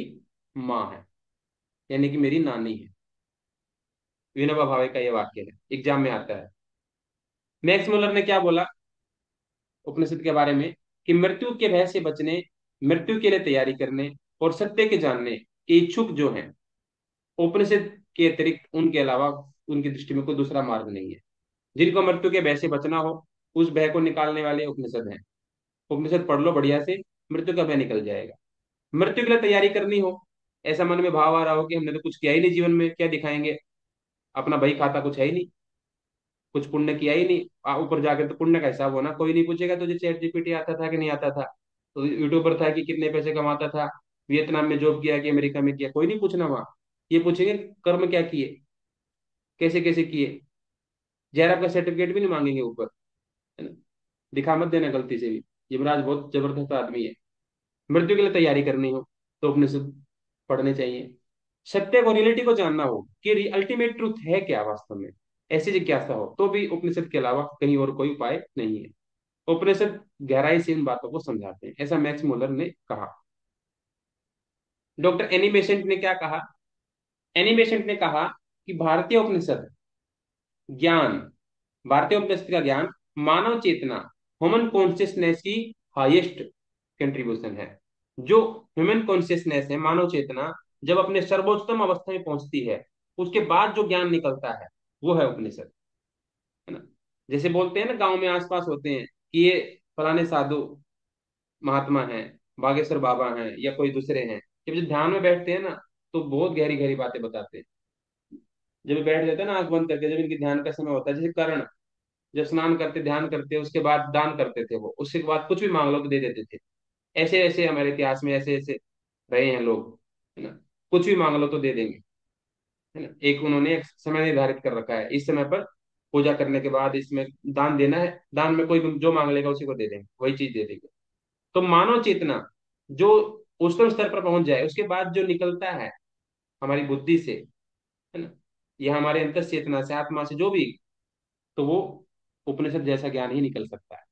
माँ है, यानी कि मेरी नानी है। विनोबा भावे का ये वाक्य है, एग्जाम में आता है। मैक्स मुलर ने क्या बोला उपनिषद के बारे में, कि मृत्यु के भय से बचने, मृत्यु के लिए तैयारी करने और सत्य के जानने के इच्छुक जो हैं, उपनिषद के अतिरिक्त उनके अलावा उनकी दृष्टि में कोई दूसरा मार्ग नहीं है। जिनको मृत्यु के भय से बचना हो, उस भय को निकालने वाले उपनिषद हैं। उपनिषद पढ़ लो बढ़िया से, मृत्यु का भय निकल जाएगा। मृत्यु के लिए तैयारी करनी हो, ऐसा मन में भाव आ रहा हो कि हमने तो कुछ किया ही नहीं जीवन में, क्या दिखाएंगे, अपना बही खाता कुछ है ही नहीं, कुछ पुण्य किया ही नहीं, ऊपर जाके तो पुण्य का हिसाब होना कोई नहीं पूछेगा तुझे चैट जीपीटी आता था कि नहीं आता था, तो यूट्यूबर था कि कितने पैसे कमाता था, वियतनाम में जॉब किया कि अमेरिका में किया, कोई नहीं पूछना वहां। ये पूछेंगे कर्म क्या किए, कैसे कैसे किए। जयराम का सर्टिफिकेट भी नहीं मांगेंगे ऊपर, है ना। दिखा मत देना गलती से भी, युवराज बहुत जबरदस्त आदमी है। मृत्यु के लिए तैयारी करनी हो तो उपनिषद पढ़ने चाहिए। सत्य को, रियलिटी को जानना हो कि अल्टीमेट ट्रूथ है क्या वास्तव में, ऐसी जिज्ञासा हो, तो भी उपनिषद के अलावा कहीं और कोई उपाय नहीं है। उपनिषद गहराई से इन बातों को समझाते हैं, ऐसा मैक्स मुलर ने कहा। डॉक्टर एनी बेसेंट ने क्या कहा, एनी बेसेंट ने कहा कि भारतीय उपनिषद ज्ञान, भारतीय उपनिषद का ज्ञान मानव चेतना, ह्यूमन कॉन्शियसनेस की हाईएस्ट कंट्रीब्यूशन है। जो ह्यूमन कॉन्शियसनेस है, मानव चेतना, जब अपने सर्वोत्तम अवस्था में पहुंचती है, उसके बाद जो ज्ञान निकलता है वो है उपनिषद, है ना। जैसे बोलते हैं ना, गांव में आसपास होते हैं कि ये फलाने साधु महात्मा हैं, बागेश्वर बाबा हैं या कोई दूसरे हैं, जब ध्यान में बैठते हैं ना, तो बहुत गहरी गहरी बातें बताते हैं। जब ये बैठ जाते हैं ना आंख बंद करके, जब इनकी ध्यान का समय होता है, जैसे कर्ण जब स्नान करते ध्यान करते उसके बाद दान करते थे, वो उसके बाद कुछ भी मांग लो तो दे देते थे। ऐसे ऐसे हमारे इतिहास में ऐसे ऐसे रहे हैं लोग, है ना। कुछ भी मांग लो तो दे देंगे, है ना। एक उन्होंने एक समय निर्धारित कर रखा है, इस समय पर पूजा करने के बाद इसमें दान देना है, दान में कोई भी जो मांग लेगा उसी को दे देंगे, वही चीज दे देंगे। तो मानव चेतना जो उच्चतम स्तर पर पहुंच जाए, उसके बाद जो निकलता है हमारी बुद्धि से, है ना, या हमारे अंतर चेतना से, आत्मा से, जो भी, तो वो उपनिषद जैसा ज्ञान ही निकल सकता है।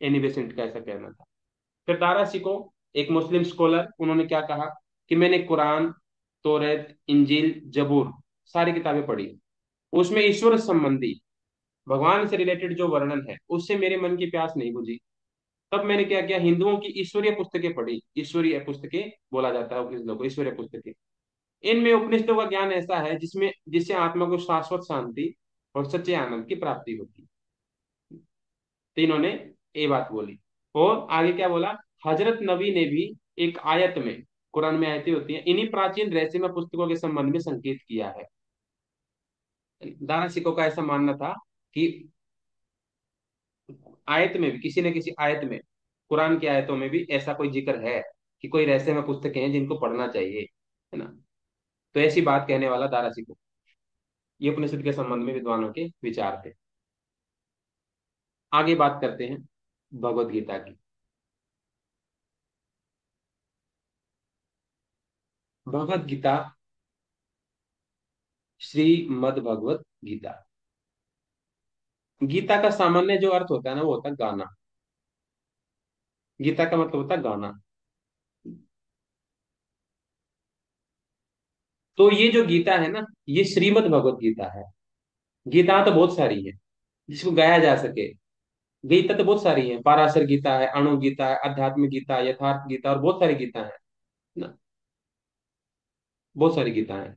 एनी बेसेंट का ऐसा कहना था। फिर दारा सिको, एक मुस्लिम स्कॉलर, उन्होंने क्या कहा कि मैंने कुरान, तौरात, इंजील, जबूर सारी किताबें पढ़ी, उसमें ईश्वर संबंधी, भगवान से रिलेटेड जो वर्णन है उससे मेरे मन की प्यास नहीं बुझी। तब मैंने क्या किया, हिंदुओं की ईश्वरीय पुस्तकें पढ़ी। ईश्वरीय पुस्तकें बोला जाता है उपनिषदों को, ईश्वरीय पुस्तकें। इनमें उपनिषदों का ज्ञान ऐसा है जिसमें, जिससे आत्मा को शाश्वत शांति और सच्चे आनंद की प्राप्ति होती है। तो इन्होंने ये बात बोली। और आगे क्या बोला, हजरत नबी ने भी एक आयत में, कुरान में आयतें होती हैं, इन्हीं प्राचीन रहस्यमय पुस्तकों के संबंध में संकेत किया है। दारा सिकों का ऐसा मानना था कि आयत में भी, किसी न किसी आयत में, कुरान की आयतों में भी ऐसा कोई जिक्र है कि कोई रहस्यमय पुस्तकें हैं जिनको पढ़ना चाहिए, है ना। तो ऐसी बात कहने वाला दारा सिको। ये उपनिषद के संबंध में विद्वानों के विचार थे। आगे बात करते हैं भगवत गीता की। भगवत गीता, श्रीमद् भगवत गीता। गीता का सामान्य जो अर्थ होता है ना, वो होता है गाना। गीता का मतलब होता है गाना। तो ये जो गीता है ना, ये श्रीमद् भगवत गीता है। गीता तो बहुत सारी है जिसको गाया जा सके। गीता तो बहुत सारी है, पाराशर गीता है, अणु गीता है, अध्यात्म गीता, यथार्थ गीता, और बहुत सारी गीता है बहुत सारी गीता है।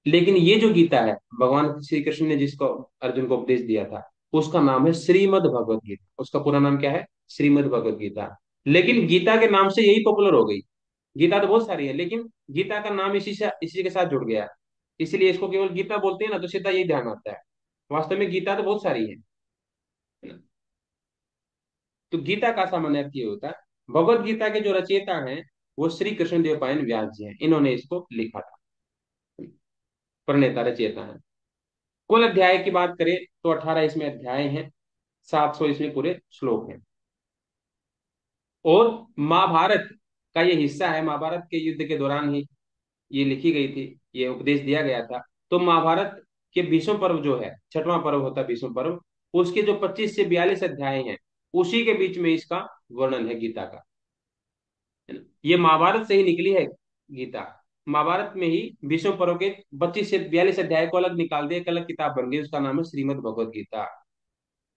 लेकिन ये जो गीता है, भगवान श्री कृष्ण ने जिसको अर्जुन को उपदेश दिया था, उसका नाम है श्रीमद् भगवत गीता। उसका पूरा नाम क्या है? श्रीमद् भगवत गीता। लेकिन गीता के नाम से यही पॉपुलर हो गई। गीता तो बहुत सारी है, लेकिन गीता का नाम इसी के साथ जुड़ गया। इसलिए इसको केवल गीता बोलते हैं ना, तो सीधा यही ध्यान आता है। वास्तव में गीता तो बहुत सारी है ना। तो गीता का सामान्य अर्थ ये होता है, भगवत गीता के जो रचयिता हैं वो श्री कृष्ण देव पायन व्यास जी हैं, इन्होंने इसको लिखा था। प्रणेता रचयिता है। कुल अध्याय की बात करें तो 18 इसमें अध्याय हैं, 700 इसमें पूरे श्लोक हैं। और महाभारत का ये हिस्सा है, महाभारत के युद्ध के दौरान ही ये लिखी गई थी, ये उपदेश दिया गया था। तो महाभारत के 20वां पर्व जो है, छठवां पर्व होता है 20वां पर्व, उसके जो 25 से 42 अध्याय हैं, उसी के बीच में इसका वर्णन है गीता का, है ना। ये महाभारत से ही निकली है गीता। महाभारत में ही 20वें पर्व के 25 से 42 अध्याय को अलग निकाल दिया, एक अलग किताब बन गई, उसका नाम है श्रीमद् भगवत गीता,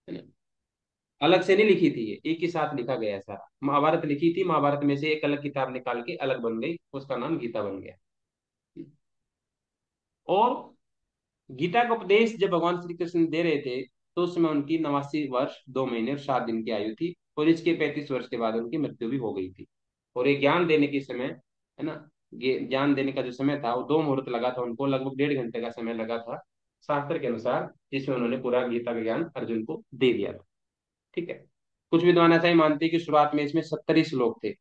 है ना। अलग से नहीं लिखी थी, ये एक ही साथ लिखा गया है सारा। महाभारत लिखी थी, महाभारत में से एक अलग किताब निकाल के अलग बन गई, उसका नाम गीता बन गया। और गीता का उपदेश जब भगवान श्री कृष्ण दे रहे थे, तो उस समय उनकी 89 वर्ष 2 महीने और 7 दिन की आयु थी, और इसके 35 वर्ष के बाद उनकी मृत्यु भी हो गई थी। और ये ज्ञान देने के समय, है ना, ये ज्ञान देने का जो समय था वो 2 मुहूर्त लगा था उनको, लगभग 1.5 घंटे का समय लगा था शास्त्र के अनुसार, जिसमें उन्होंने पूरा गीता का ज्ञान अर्जुन को दे दिया था। ठीक है। कुछ विद्वान ऐसा ही मानते हैं कि शुरुआत में इसमें 70 ही श्लोक थे,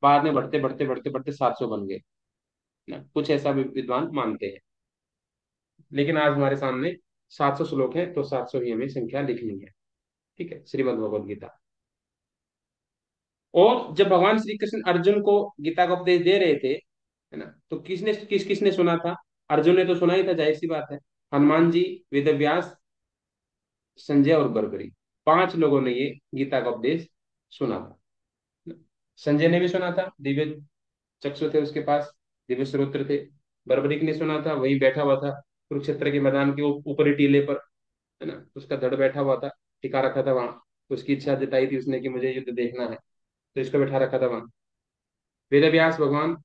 बाद में बढ़ते बढ़ते बढ़ते बढ़ते 700 बन गए ना, कुछ ऐसा भी विद्वान मानते हैं। लेकिन आज हमारे सामने 700 श्लोक है, तो 700 ही हमें संख्या लिखनी है। ठीक है, श्रीमद् भगवद गीता। और जब भगवान श्री कृष्ण अर्जुन को गीता का उपदेश दे रहे थे, है ना, तो किसने सुना था? अर्जुन ने तो सुना ही था, जाहिर सी बात है। हनुमान जी, वेद व्यास, संजय और बर्बरी, 5 लोगों ने ये गीता का उपदेश सुना था। संजय ने भी सुना था, दिव्य चक्षु थे उसके पास, दिव्य श्रोत्र थे। बर्बरीक ने सुना था, वहीं बैठा हुआ था कुरुक्षेत्र के मैदान के ऊपरी टीले पर, है ना, उसका धड़ बैठा हुआ था, टिका रखा था वहां। उसकी इच्छा जताई थी उसने कि मुझे युद्ध देखना है, तो इसको बैठा रखा था वहां। वेद व्यास भगवान,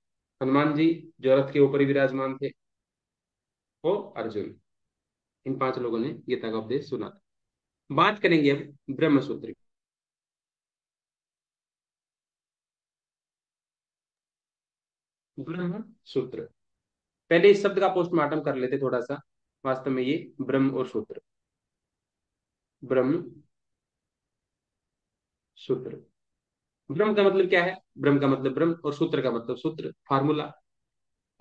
हनुमान जी जो रथ के ऊपर ही विराजमान थे, वो अर्जुन, इन 5 लोगों ने गीता का उपदेश सुना था। बात करेंगे अब ब्रह्म सूत्र की। ब्रह्म सूत्र, पहले इस शब्द का पोस्टमार्टम कर लेते थोड़ा सा। वास्तव में ये ब्रह्म और सूत्र, ब्रह्म सूत्र, ब्रह्म का मतलब क्या है? ब्रह्म का मतलब ब्रह्म, और सूत्र का मतलब सूत्र, फार्मूला।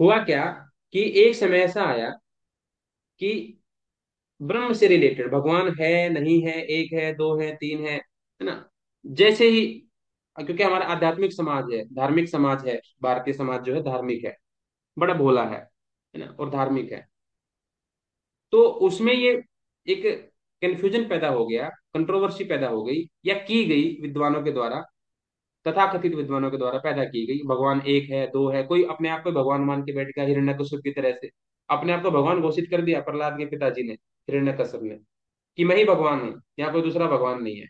हुआ क्या कि एक समय ऐसा आया कि ब्रह्म से रिलेटेड, भगवान है नहीं है, एक है, दो है, तीन है ना, जैसे ही, क्योंकि हमारा आध्यात्मिक समाज है, धार्मिक समाज है, भारतीय समाज जो है धार्मिक है, बड़ा भोला है ना, और धार्मिक है। तो उसमें ये एक कंफ्यूजन पैदा हो गया, कंट्रोवर्सी पैदा हो गई, या की गई विद्वानों के द्वारा, तथाकथित विद्वानों के द्वारा पैदा की गई। भगवान एक है, दो है, कोई अपने आप को भगवान मान के बैठ गया, हिरण्यकश्यप की तरह से अपने आप को भगवान घोषित कर दिया प्रहलाद के पिताजी ने, हिरण्यकश्यप ने, कि मैं ही भगवान हूँ, यहाँ कोई दूसरा भगवान नहीं है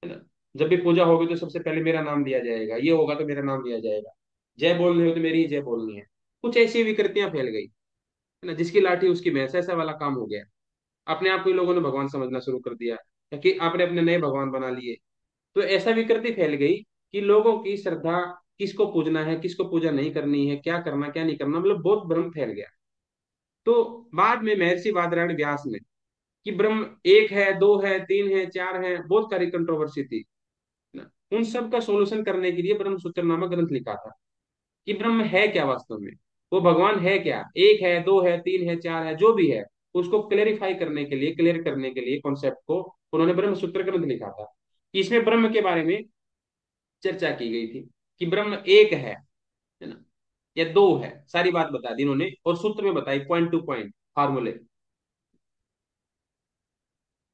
ना। जब भी पूजा होगी तो सबसे पहले मेरा नाम लिया जाएगा, ये होगा तो मेरा नाम लिया जाएगा, जय बोलनी हो तो मेरी ही जय बोलनी है। कुछ ऐसी विकृतियां फैल गई, है ना, जिसकी लाठी उसकी भैंस, ऐसा वाला काम हो गया। अपने आप को ही लोगों ने भगवान समझना शुरू कर दिया, कि आपने अपने नए भगवान बना लिए। तो ऐसा विकृति फैल गई कि लोगों की श्रद्धा, किसको पूजना है, किसको पूजा नहीं करनी है, क्या करना क्या नहीं करना, मतलब बहुत भ्रम फैल गया। तो बाद में महर्षि बादरायण व्यास ने, कि ब्रह्म एक है, दो है, तीन है, चार है, बहुत सारी कंट्रोवर्सी थी ना, उन सब का सोल्यूशन करने के लिए ब्रह्म सूत्र नामक ग्रंथ लिखा था, कि ब्रह्म है क्या वास्तव में, वो भगवान है क्या, एक है, दो है, तीन है, चार है, जो भी है, उसको क्लेरिफाई करने के लिए, क्लियर करने के लिए कॉन्सेप्ट को, उन्होंने ब्रह्म सूत्र ग्रंथ लिखा था। इसमें ब्रह्म के बारे में चर्चा की गई थी, कि ब्रह्म एक है ना, या दो है, सारी बात बता दी इन्होंने, और सूत्र में बताई पॉइंट टू पॉइंट फार्मूले।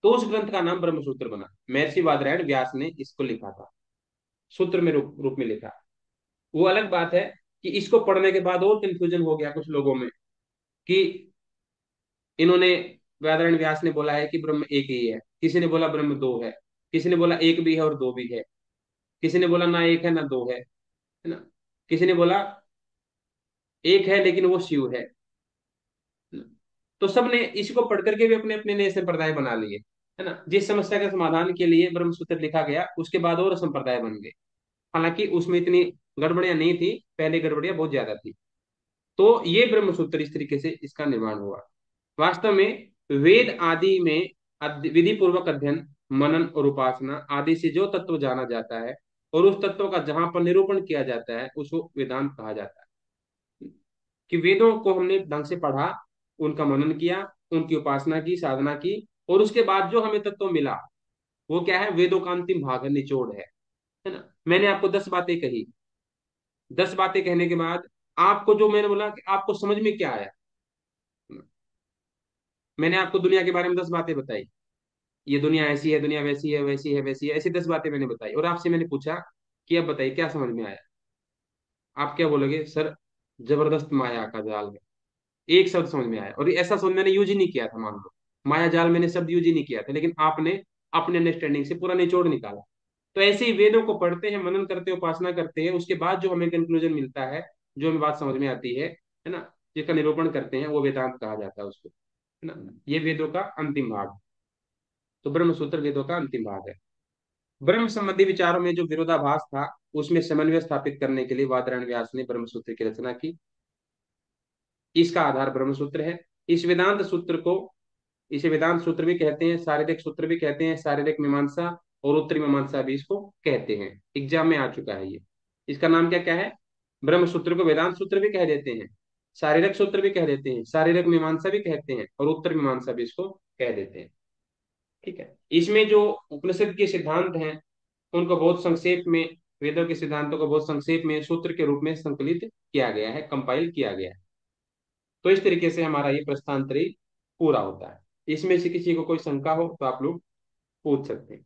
तो उस ग्रंथ का नाम ब्रह्म सूत्र बना, महर्षि बादरायण व्यास ने इसको लिखा था, सूत्र में रूप में लिखा। वो अलग बात है कि इसको पढ़ने के बाद और कंफ्यूजन हो गया कुछ लोगों में, कि इन्होंने, व्याकरण व्यास ने बोला है कि ब्रह्म एक ही है, किसी ने बोला ब्रह्म दो है, किसी ने बोला एक भी है और दो भी है, किसी ने बोला ना एक है ना दो है ना, किसी ने बोला एक है लेकिन वो शिव तो सबने इसी को पढ़ करके भी अपने अपने नए संप्रदाय बना लिए, है ना। जिस समस्या के समाधान के लिए ब्रह्मसूत्र लिखा गया उसके बाद और संप्रदाय बन गए। हालांकि उसमें इतनी गड़बड़ियां नहीं थी, पहले गड़बड़ियां बहुत ज्यादा थी। तो ये ब्रह्मसूत्र इस तरीके से इसका निर्माण हुआ। वास्तव में वेद आदि में विधि पूर्वक अध्ययन, मनन और उपासना आदि से जो तत्व जाना जाता है और उस तत्व का जहां पर निरूपण किया जाता है उसको वेदांत कहा जाता है। कि वेदों को हमने ढंग से पढ़ा, उनका मनन किया, उनकी उपासना की, साधना की, और उसके बाद जो हमें तत्व मिला वो क्या है, वेदों का अंतिम भाग है, निचोड़ है ना। मैंने आपको 10 बातें कही, 10 बातें कहने के बाद आपको जो मैंने बोला कि आपको समझ में क्या आया, मैंने आपको दुनिया के बारे में 10 बातें बताई। ये दुनिया ऐसी है, दुनिया वैसी है, वैसी है, वैसी है, ऐसी 10 बातें मैंने बताई, और आपसे मैंने पूछा कि अब बताइए क्या समझ में आया। आप क्या बोलोगे, सर जबरदस्त माया का जाल है। एक शब्द समझ में आया, और ये ऐसा शब्द मैंने यूज ही नहीं किया था, मान लो माया जाल मैंने शब्द यूज ही नहीं किया था, लेकिन आपने अपने अंडरस्टैंडिंग से पूरा निचोड़ निकाला। तो ऐसे ही वेदों को पढ़ते हैं, मनन करते हैं, उपासना करते हैं, उसके बाद जो हमें कंक्लूजन मिलता है, जो हमें बात समझ में आती है ना, जिसका निरूपण करते हैं वो वेदांत कहा जाता है उसको, है ना। ये वेदों का अंतिम भाग। तो ब्रह्म सूत्र वेदों का अंतिम भाग है। ब्रह्म संबंधी विचारों में जो विरोधाभास था उसमें समन्वय स्थापित करने के लिए वादरायण व्यास ने ब्रह्म सूत्र की रचना की। इसका आधार ब्रह्म सूत्र है। इस वेदांत सूत्र को, इसे वेदांत सूत्र भी कहते हैं, शारीरिक सूत्र भी कहते हैं, शारीरिक मीमांसा और उत्तरी मीमांसा भी इसको कहते हैं। एग्जाम में आ चुका है ये। इसका नाम क्या क्या है, ब्रह्म सूत्र को वेदांत सूत्र भी कह देते हैं, शारीरिक सूत्र भी कह देते हैं, शारीरिक मीमांसा भी कहते हैं, और उत्तर मीमांसा भी इसको कह देते हैं। ठीक है। इसमें जो उपनिषद के सिद्धांत हैं उनको बहुत संक्षेप में, वेदों के सिद्धांतों को बहुत संक्षेप में सूत्र के रूप में संकलित किया गया है, कंपाइल किया गया है। तो इस तरीके से हमारा ये प्रश्नांतरी पूरा होता है। इसमें से किसी को कोई शंका हो तो आप लोग पूछ सकते हैं।